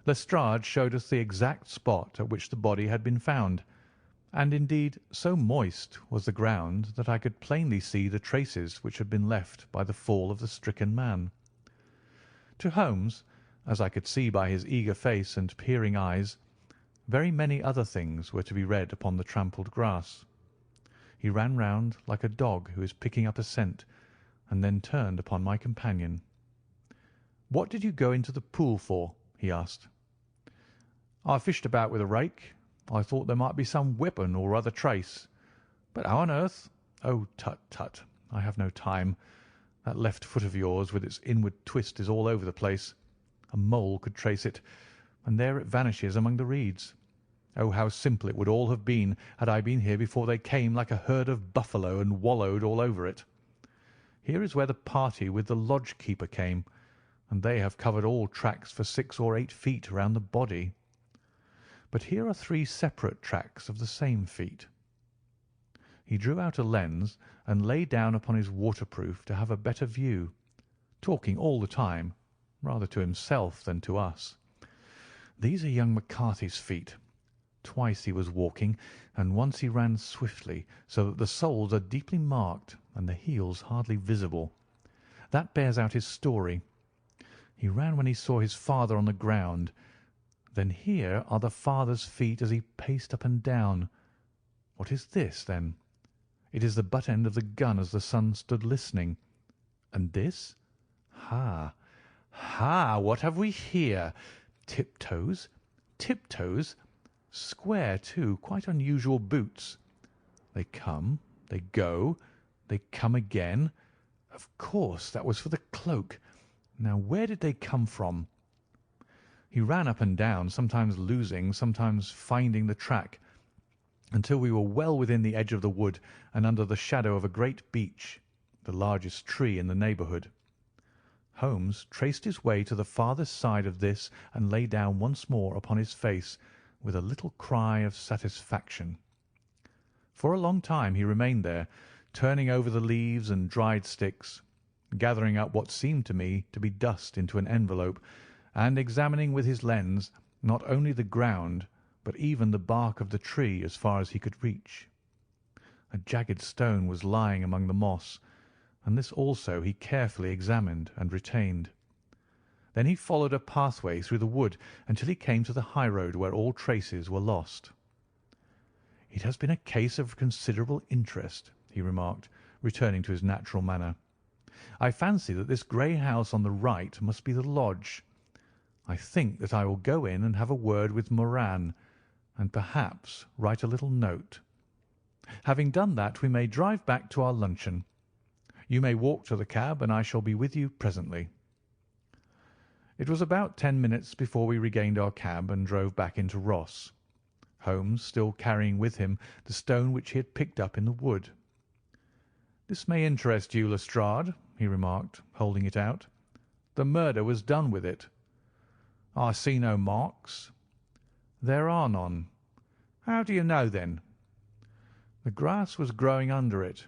Lestrade showed us the exact spot at which the body had been found, and indeed so moist was the ground that I could plainly see the traces which had been left by the fall of the stricken man. To Holmes, as I could see by his eager face and peering eyes, very many other things were to be read upon the trampled grass. He ran round like a dog who is picking up a scent, and then turned upon my companion. "What did you go into the pool for?" he asked. "I fished about with a rake. I thought there might be some weapon or other trace. But how on earth—" "Oh, tut, tut! I have no time. That left foot of yours with its inward twist is all over the place. A mole could trace it, and there it vanishes among the reeds. Oh, how simple it would all have been had I been here before they came like a herd of buffalo and wallowed all over it. Here is where the party with the lodge-keeper came, and they have covered all tracks for 6 or 8 feet round the body. But here are 3 separate tracks of the same feet." He drew out a lens and lay down upon his waterproof to have a better view, talking all the time, rather to himself than to us. "These are young McCarthy's feet. Twice he was walking, and once he ran swiftly, so that the soles are deeply marked and the heels hardly visible. That bears out his story. He ran when he saw his father on the ground. Then here are the father's feet as he paced up and down. What is this, then? It is the butt end of the gun as the son stood listening. And this? Ha! Ha! What have we here? Tiptoes? Tiptoes? Square, too, quite unusual boots. They come, they go, they come again. Of course, that was for the cloak. Now, where did they come from?" He ran up and down, sometimes losing, sometimes finding the track, until we were well within the edge of the wood and under the shadow of a great beech, the largest tree in the neighbourhood. Holmes traced his way to the farthest side of this and lay down once more upon his face with a little cry of satisfaction. For a long time he remained there, turning over the leaves and dried sticks, gathering up what seemed to me to be dust into an envelope, and examining with his lens not only the ground but even the bark of the tree as far as he could reach. A jagged stone was lying among the moss, and this also he carefully examined and retained. Then he followed a pathway through the wood until he came to the high road where all traces were lost. "It has been a case of considerable interest," he remarked, returning to his natural manner. "I fancy that this grey house on the right must be the lodge. I think that I will go in and have a word with Moran, and perhaps write a little note. Having done that, we may drive back to our luncheon. You may walk to the cab, and I shall be with you presently." It was about 10 minutes before we regained our cab and drove back into Ross, Holmes still carrying with him the stone which he had picked up in the wood. "This may interest you, Lestrade," he remarked, holding it out. "The murder was done with it." "I see no marks." "There are none." "How do you know, then?" "The grass was growing under it.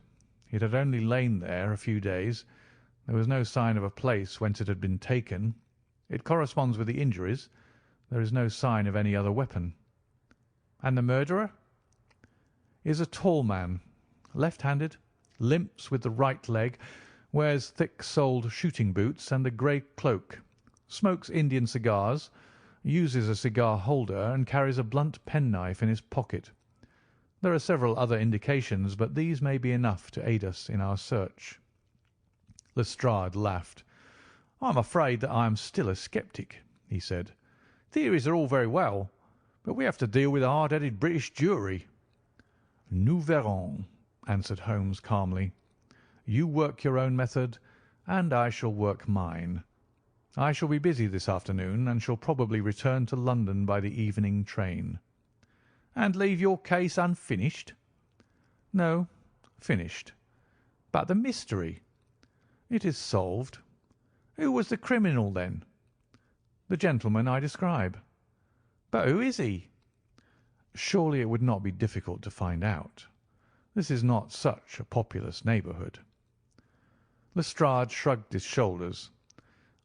It had only lain there a few days. There was no sign of a place whence it had been taken. It corresponds with the injuries. There is no sign of any other weapon." "And the murderer?" "Is a tall man, left-handed, limps with the right leg, wears thick-soled shooting boots and a grey cloak, smokes Indian cigars, uses a cigar holder, and carries a blunt penknife in his pocket. There are several other indications, but these may be enough to aid us in our search." Lestrade laughed. "I am afraid that I am still a sceptic," he said. "Theories are all very well, but we have to deal with a hard-headed British jury." "Nous verrons," answered Holmes calmly. "You work your own method, and I shall work mine. I shall be busy this afternoon, and shall probably return to London by the evening train." "And leave your case unfinished?" "No, finished." "But the mystery?" "It is solved." "Who was the criminal, then?" "The gentleman I describe." "But who is he?" "Surely it would not be difficult to find out. This is not such a populous neighbourhood." Lestrade shrugged his shoulders.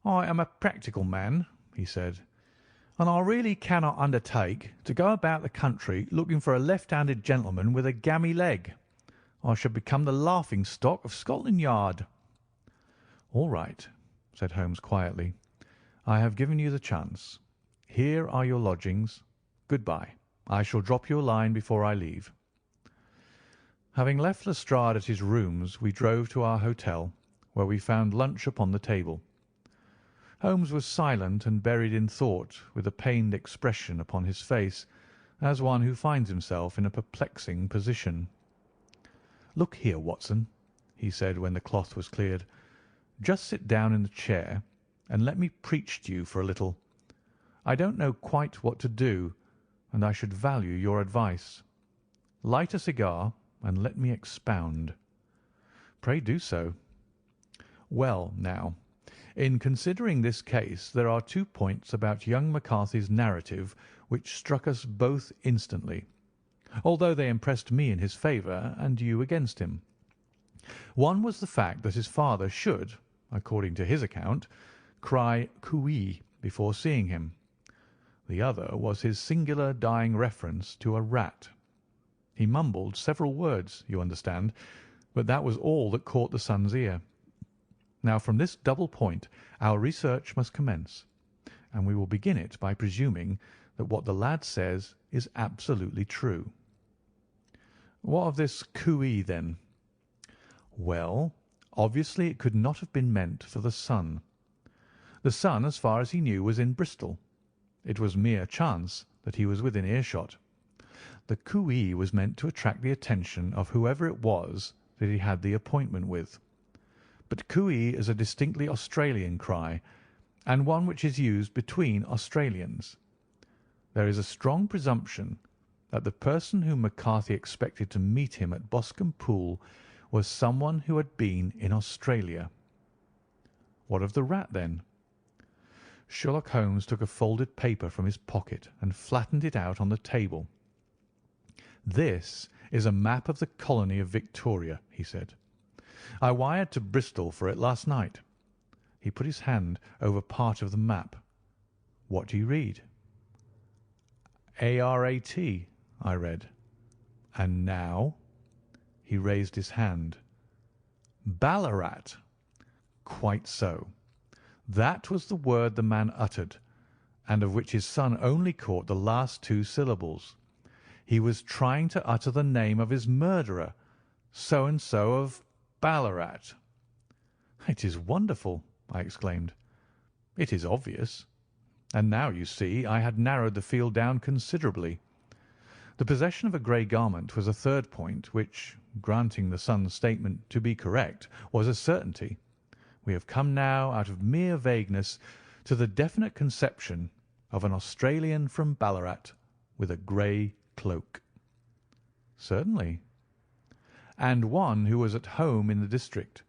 "I am a practical man," he said, "and I really cannot undertake to go about the country looking for a left-handed gentleman with a gammy leg. I should become the laughing-stock of Scotland Yard." "All right," said Holmes quietly. "I have given you the chance. Here are your lodgings. Good-bye. I shall drop you a line before I leave." Having left Lestrade at his rooms, we drove to our hotel, where we found lunch upon the table. Holmes was silent and buried in thought, with a pained expression upon his face, as one who finds himself in a perplexing position. "Look here, Watson," he said when the cloth was cleared. "Just sit down in the chair and let me preach to you for a little. I don't know quite what to do, and I should value your advice. Light a cigar and let me expound." "Pray do so." "Well, now, in considering this case there are 2 points about young McCarthy's narrative which struck us both instantly. although they impressed me in his favour and you against him. One was the fact that his father should, according to his account, cry cooee before seeing him. The other was his singular dying reference to a rat. He mumbled several words, you understand, but that was all that caught the son's ear. Now, from this double point our research must commence, and we will begin it by presuming that what the lad says is absolutely true. What of this cooee, then? Well, obviously it could not have been meant for the son. The son, as far as he knew, was in Bristol. It was mere chance that he was within earshot. The cooee was meant to attract the attention of whoever it was that he had the appointment with. But cooee is a distinctly Australian cry, and one which is used between Australians. There is a strong presumption that the person whom McCarthy expected to meet him at Boscombe Pool was someone who had been in Australia. What of the rat, then? Sherlock Holmes took a folded paper from his pocket and flattened it out on the table. "This is a map of the colony of Victoria," he said. "I wired to Bristol for it last night." He put his hand over part of the map. "What do you read?" "ARAT," I read. "And now?" He raised his hand. "Ballarat." "Quite so. That was the word the man uttered, and of which his son only caught the last two syllables. He was trying to utter the name of his murderer, so-and-so of Ballarat." "It is wonderful," I exclaimed. "It is obvious. And now, you see, I had narrowed the field down considerably. The possession of a grey garment was a third point which, granting the son's statement to be correct, was a certainty. We have come now out of mere vagueness to the definite conception of an Australian from Ballarat with a grey cloak." "Certainly." "And one who was at home in the district,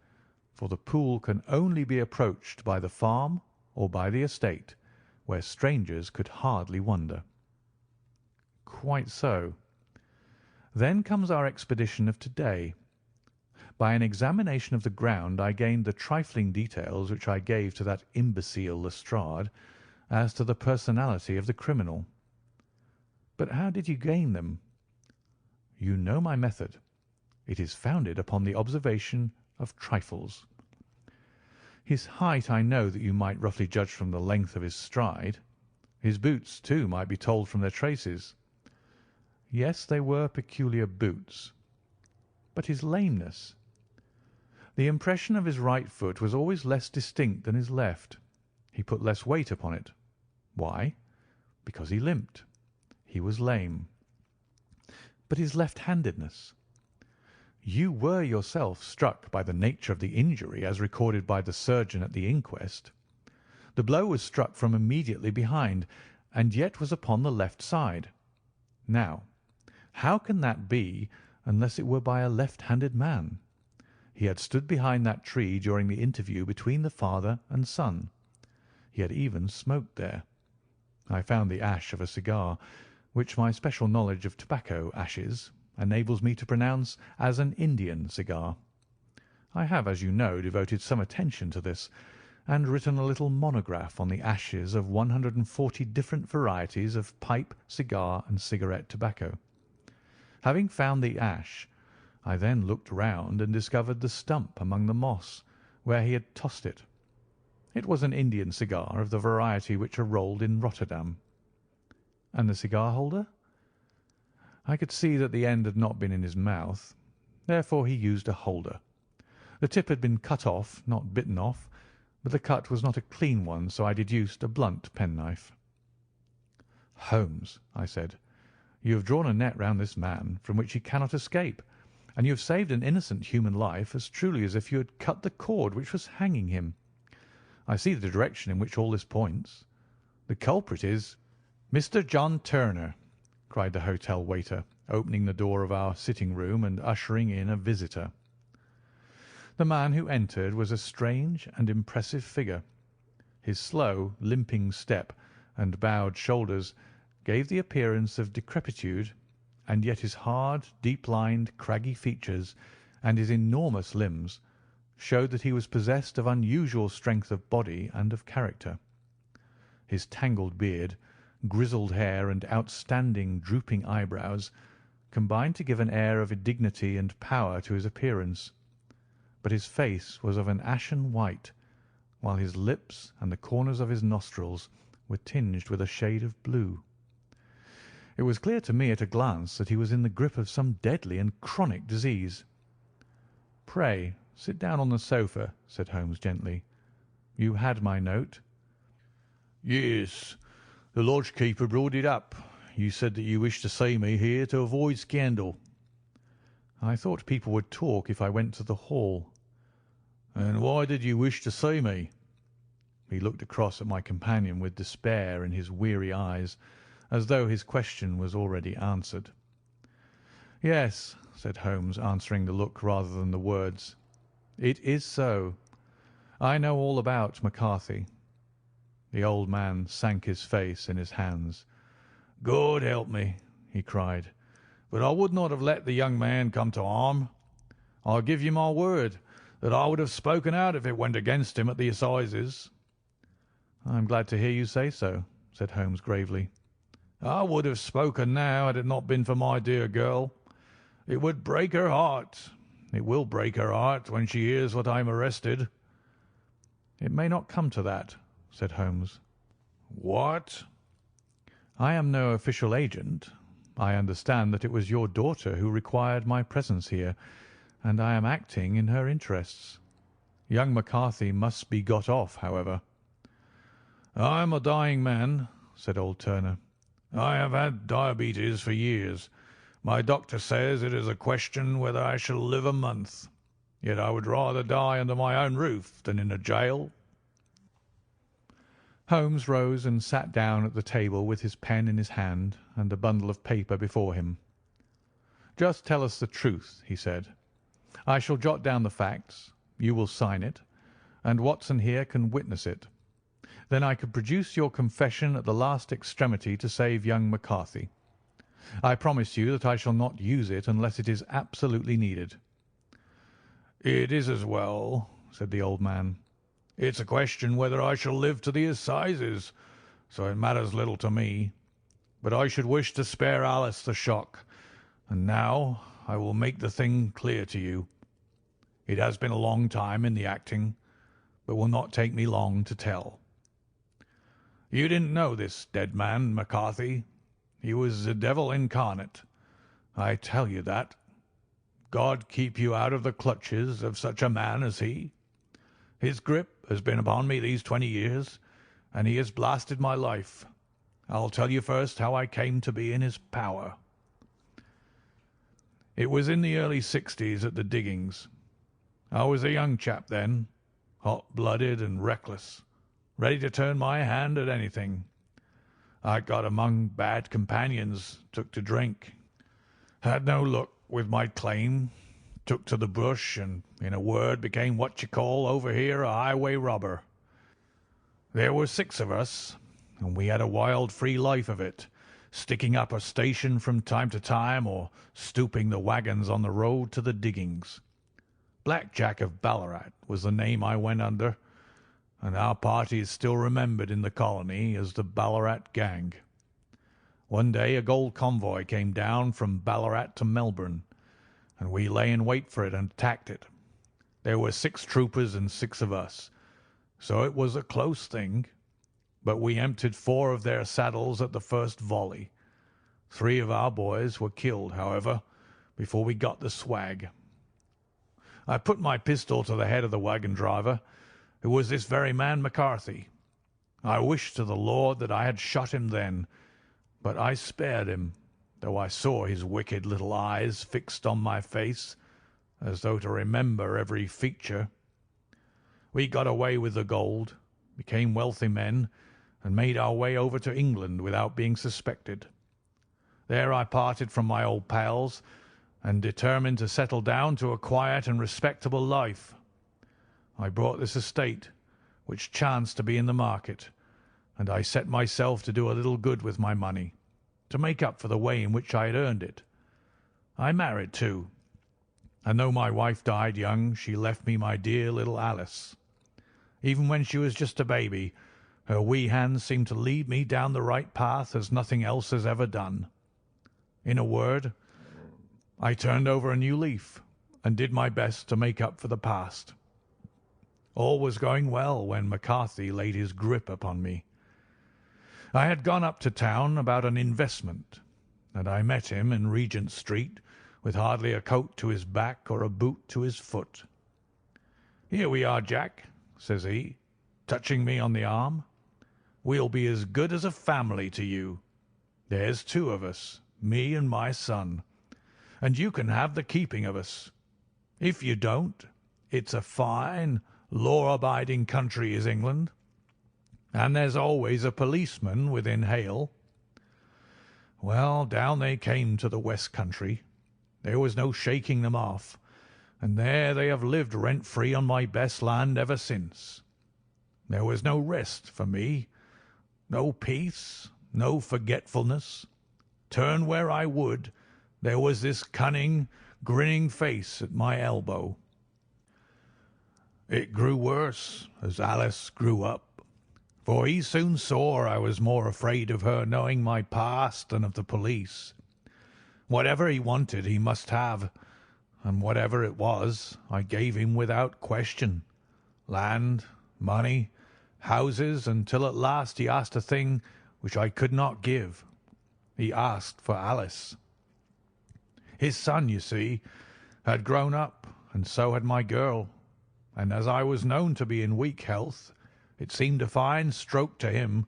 for the pool can only be approached by the farm or by the estate, where strangers could hardly wander." "Quite so. Then comes our expedition of to-day. By an examination of the ground I gained the trifling details which I gave to that imbecile Lestrade as to the personality of the criminal." "But how did you gain them?" "You know my method. It is founded upon the observation of trifles. His height I know that you might roughly judge from the length of his stride. His boots, too, might be told from their traces." "Yes, they were peculiar boots." "But his lameness?" "The impression of his right foot was always less distinct than his left. He put less weight upon it. Why? Because he limped. He was lame." "But his left-handedness?" "You were yourself struck by the nature of the injury as recorded by the surgeon at the inquest. The blow was struck from immediately behind, and yet was upon the left side. Now, how can that be unless it were by a left-handed man? He had stood behind that tree during the interview between the father and son. He had even smoked there. I found the ash of a cigar, which my special knowledge of tobacco ashes enables me to pronounce as an Indian cigar. I have, as you know, devoted some attention to this, and written a little monograph on the ashes of 140 different varieties of pipe, cigar, and cigarette tobacco. Having found the ash, I then looked round and discovered the stump among the moss, where he had tossed it. It was an Indian cigar of the variety which are rolled in Rotterdam." "And the cigar holder?" "I could see that the end had not been in his mouth. Therefore he used a holder. The tip had been cut off, not bitten off, but the cut was not a clean one, so I deduced a blunt penknife." "Holmes," I said, "you have drawn a net round this man from which he cannot escape, and you have saved an innocent human life as truly as if you had cut the cord which was hanging him. I see the direction in which all this points. The culprit is—" "Mr. John Turner," cried the hotel waiter, opening the door of our sitting-room and ushering in a visitor. The man who entered was a strange and impressive figure. His slow, limping step and bowed shoulders gave the appearance of decrepitude and yet his hard, deep-lined, craggy features and his enormous limbs showed that he was possessed of unusual strength of body and of character. His tangled beard, grizzled hair, and outstanding drooping eyebrows combined to give an air of dignity and power to his appearance, but his face was of an ashen white, while his lips and the corners of his nostrils were tinged with a shade of blue. It was clear to me at a glance that he was in the grip of some deadly and chronic disease. "Pray sit down on the sofa," said Holmes gently. "You had my note?" "Yes. The lodge-keeper brought it up. You said that you wished to see me here to avoid scandal." "I thought people would talk if I went to the hall." "And why did you wish to see me?" He looked across at my companion with despair in his weary eyes, as though his question was already answered. "Yes," said Holmes, answering the look rather than the words. "It is so. I know all about McCarthy." The old man sank his face in his hands. "God help me!" he cried. "But I would not have let the young man come to harm. I give you my word that I would have spoken out if it went against him at the assizes." "I am glad to hear you say so," said Holmes gravely. "I would have spoken now had it not been for my dear girl. It would break her heart. It will break her heart when she hears what I am arrested." "It may not come to that," said Holmes. "What?" "I am no official agent. I understand that it was your daughter who required my presence here, and I am acting in her interests. Young McCarthy must be got off, however." "I am a dying man," said old Turner. "I have had diabetes for years. My doctor says it is a question whether I shall live a month. Yet I would rather die under my own roof than in a jail." Holmes rose and sat down at the table with his pen in his hand and a bundle of paper before him. "Just tell us the truth," he said. "I shall jot down the facts. You will sign it, and Watson here can witness it. Then I could produce your confession at the last extremity to save young McCarthy. I promise you that I shall not use it unless it is absolutely needed." "It is as well," said the old man. "It's a question whether I shall live to the assizes, so it matters little to me. But I should wish to spare Alice the shock, and now I will make the thing clear to you. It has been a long time in the acting, but will not take me long to tell. You didn't know this dead man, McCarthy. He was the devil incarnate. I tell you that. God keep you out of the clutches of such a man as he. His grip has been upon me these 20 years, and he has blasted my life. I'll tell you first how I came to be in his power. It was in the early 60s at the diggings. I was a young chap then, hot-blooded and reckless, ready to turn my hand at anything. I got among bad companions, took to drink, had no luck with my claim, took to the bush, and, in a word, became what you call over here a highway robber. There were 6 of us, and we had a wild, free life of it, sticking up a station from time to time or stooping the wagons on the road to the diggings. Black Jack of Ballarat was the name I went under, and our party is still remembered in the colony as the Ballarat Gang. One day a gold convoy came down from Ballarat to Melbourne, and we lay in wait for it and attacked it. There were 6 troopers and 6 of us, so it was a close thing, but we emptied 4 of their saddles at the first volley. 3 of our boys were killed, however, before we got the swag. I put my pistol to the head of the wagon driver, who was this very man McCarthy. I wished to the Lord that I had shot him then, but I spared him, though I saw his wicked little eyes fixed on my face, as though to remember every feature. We got away with the gold, became wealthy men, and made our way over to England without being suspected. There I parted from my old pals and determined to settle down to a quiet and respectable life. I bought this estate, which chanced to be in the market, and I set myself to do a little good with my money, to make up for the way in which I had earned it. I married too, and though my wife died young, she left me my dear little Alice. Even when she was just a baby, her wee hands seemed to lead me down the right path as nothing else has ever done. In a word, I turned over a new leaf and did my best to make up for the past. All was going well when McCarthy laid his grip upon me. I had gone up to town about an investment, and I met him in Regent Street with hardly a coat to his back or a boot to his foot. "Here we are, Jack," says he, touching me on the arm. "We'll be as good as a family to you. There's two of us, me and my son, and you can have the keeping of us. If you don't, it's a fine, law-abiding country is England, and there's always a policeman within hail." Well, down they came to the West Country. There was no shaking them off, and there they have lived rent-free on my best land ever since. There was no rest for me, no peace, no forgetfulness. Turn where I would, there was this cunning, grinning face at my elbow. It grew worse as Alice grew up, for he soon saw I was more afraid of her knowing my past than of the police. Whatever he wanted he must have, and whatever it was I gave him without question. Land, money, houses, until at last he asked a thing which I could not give. He asked for Alice. His son, you see, had grown up, and so had my girl, and as I was known to be in weak health, it seemed a fine stroke to him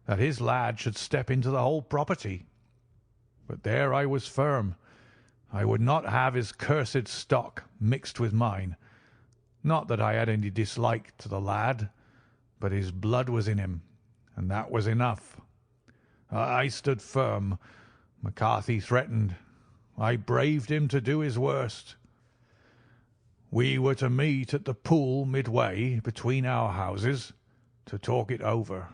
that his lad should step into the whole property. But there I was firm. I would not have his cursed stock mixed with mine. Not that I had any dislike to the lad, but his blood was in him, and that was enough. I stood firm. McCarthy threatened. I braved him to do his worst. We were to meet at the pool midway between our houses to talk it over.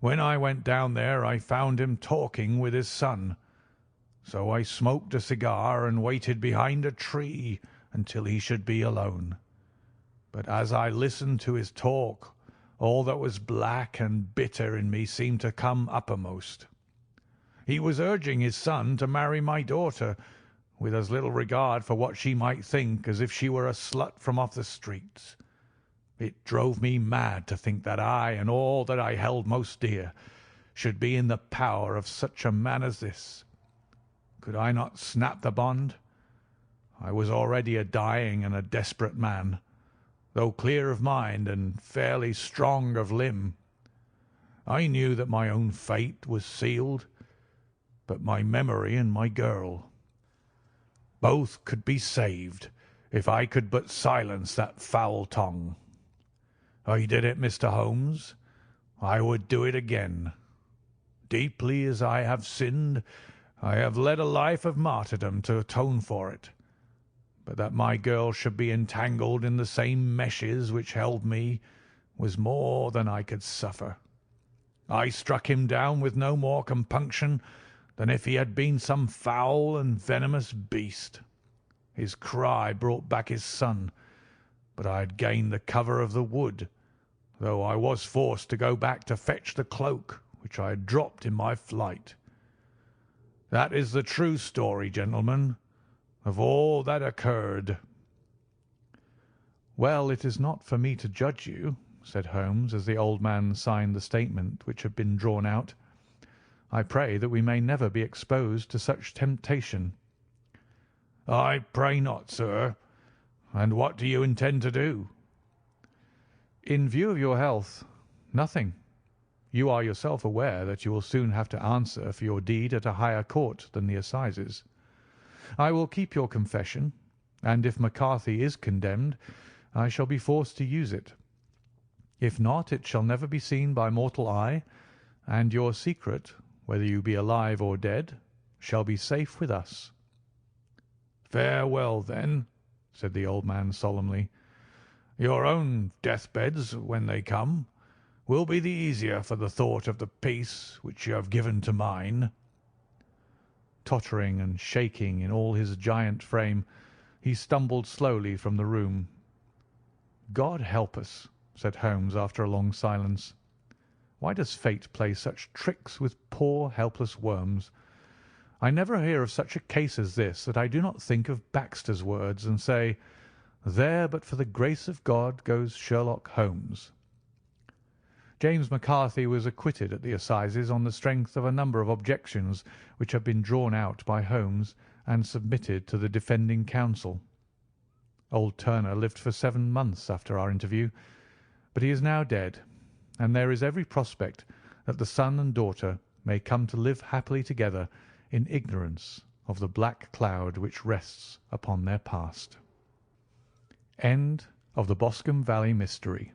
When I went down there I found him talking with his son, so I smoked a cigar and waited behind a tree until he should be alone. But as I listened to his talk, all that was black and bitter in me seemed to come uppermost. He was urging his son to marry my daughter, with as little regard for what she might think as if she were a slut from off the streets. It drove me mad to think that I and all that I held most dear should be in the power of such a man as this. Could I not snap the bond? I was already a dying and a desperate man, though clear of mind and fairly strong of limb. I knew that my own fate was sealed, but my memory and my girl, both could be saved if I could but silence that foul tongue. I did it, Mr. Holmes. I would do it again. Deeply as I have sinned, I have led a life of martyrdom to atone for it. But that my girl should be entangled in the same meshes which held me was more than I could suffer. I struck him down with no more compunction than if he had been some foul and venomous beast. His cry brought back his son, but I had gained the cover of the wood, though I was forced to go back to fetch the cloak which I had dropped in my flight. That is the true story, gentlemen, of all that occurred." "Well, it is not for me to judge you," said Holmes, as the old man signed the statement which had been drawn out. "I pray that we may never be exposed to such temptation." "I pray not, sir. And what do you intend to do?" "In view of your health, nothing. You are yourself aware that you will soon have to answer for your deed at a higher court than the assizes. I will keep your confession, and if McCarthy is condemned, I shall be forced to use it. If not, it shall never be seen by mortal eye, and your secret, whether you be alive or dead, shall be safe with us." "Farewell, then," said the old man solemnly. "Your own deathbeds, when they come, will be the easier for the thought of the peace which you have given to mine." Tottering and shaking in all his giant frame, he stumbled slowly from the room. "God help us," said Holmes after a long silence. "Why does fate play such tricks with poor helpless worms? I never hear of such a case as this that I do not think of Baxter's words and say, 'There but for the grace of God goes Sherlock Holmes.'" James McCarthy was acquitted at the assizes on the strength of a number of objections which had been drawn out by Holmes and submitted to the defending counsel. Old Turner lived for 7 months after our interview, but he is now dead, and there is every prospect that the son and daughter may come to live happily together in ignorance of the black cloud which rests upon their past. End of the Boscombe Valley Mystery.